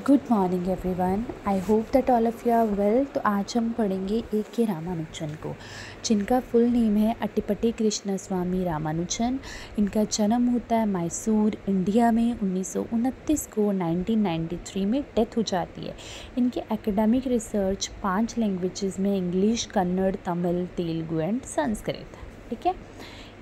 Good morning everyone. I hope that all of you are well. तो आज हम पढ़ेंगे ए के रामानुजन को, जिनका फुल नेम है अट्टीपट्टी कृष्ण स्वामी रामानुजन। इनका जन्म होता है मैसूर, इंडिया में 1929 को। 1993 में डेथ हो जाती है। इनकी एकेडमिक रिसर्च 5 लैंग्वेजेस में, इंग्लिश, कन्नड़, तमिल, तेलुगु एंड संस्कृत। ठीक है।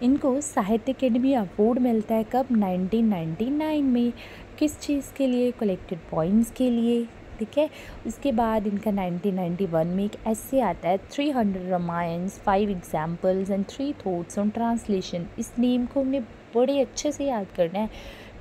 इनको साहित्य अकेडमी अवार्ड मिलता है कब? 1999 में। किस चीज़ के लिए? कलेक्टेड पॉइंट्स के लिए। ठीक है। उसके बाद इनका 1991 में एक ऐसे आता है 300 रामायण्स, 5 examples and 3 thoughts on translation. इस नेम को हमने बड़े अच्छे से याद करना है,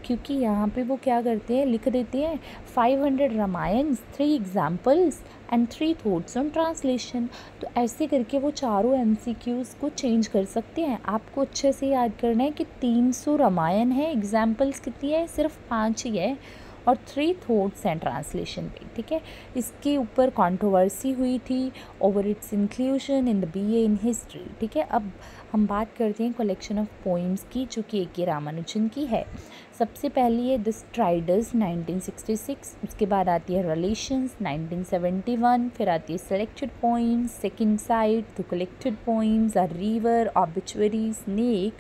क्योंकि यहाँ पे वो क्या करते हैं, लिख देते हैं 500 रामायण्स, 3 examples and 3 thoughts on translation. तो ऐसे करके वो चारों MCQs को चेंज कर सकते हैं। आपको अच्छे से याद करना है कि 300 रामायण है, एग्जाम्पल्स कितनी है? सिर्फ 5 ही है, और 3 थॉट्स एंड ट्रांसलेशन पे। ठीक है। इसके ऊपर कंट्रोवर्सी हुई थी over it's inclusion in the BA in history. ठीक है। अब हम बात करते हैं कलेक्शन ऑफ पोइम्स की, जो कि A.K. रामानुजन की है। सबसे पहली है द स्ट्राइडर्स 1966, उसके बाद आती है रिलेशंस 1971, फिर आती है selected poems, second side, the collected poems, a river, obituary, snake,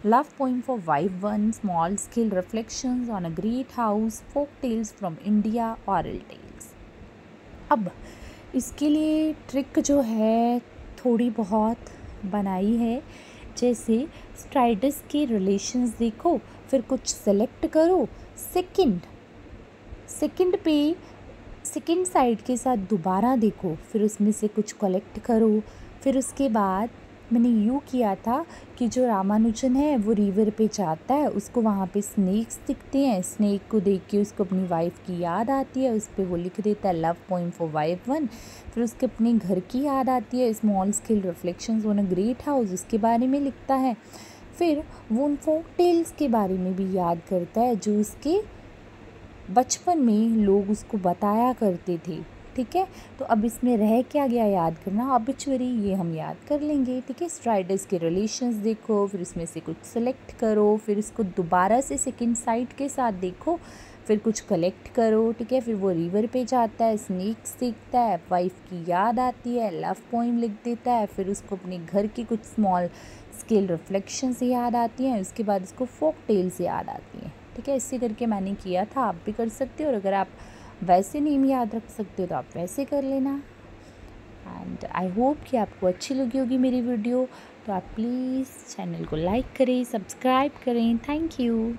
love poem for wife one, small scale reflections on a great house, folk tales from India, oral tales. अब इसके लिए ट्रिक जो है थोड़ी बहुत बनाई है। जैसे स्ट्राइडर्स के रिलेशंस देखो, फिर कुछ सेलेक्ट करो, सेकंड पे सेकंड साइड के साथ दोबारा देखो, फिर उसमें से कुछ कलेक्ट करो। फिर उसके बाद मैंने यूँ किया था कि जो रामानुजन है वो रिवर पे जाता है, उसको वहाँ पे स्नेक्स दिखते हैं, स्नेक को देख के उसको अपनी वाइफ की याद आती है, उस पर वो लिख देता है love poem for wife one. फिर उसके अपने घर की याद आती है, small scale reflections on a great house, उसके बारे में लिखता है। फिर वो उन फोक टेल्स के बारे में भी याद करता है जो उसके बचपन में लोग उसको बताया करते थे। ठीक है। तो अब इसमें रह क्या गया याद करना? ऑब्ituary, ये हम याद कर लेंगे। ठीक है। स्ट्राइडर्स के रिलेशंस देखो, फिर उसमें से कुछ सेलेक्ट करो, फिर इसको दोबारा से सेकंड साइड के साथ देखो, फिर कुछ कलेक्ट करो। ठीक है। फिर वो रिवर पे जाता है, स्नेक्स देखता है, वाइफ की याद आती है, लव पोइम लिख देता है, फिर उसको अपने घर की कुछ स्मॉल स्केल रिफ्लेक्शन से याद आती हैं, उसके बाद उसको फोक टेल से याद आती हैं। ठीक है। इसी करके मैंने किया था, आप भी कर सकते हो, और अगर आप वैसे नेम याद रख सकते हो तो आप वैसे कर लेना। एंड आई होप कि आपको अच्छी लगी होगी मेरी वीडियो। तो आप प्लीज़ चैनल को लाइक करें, सब्सक्राइब करें। Thank you.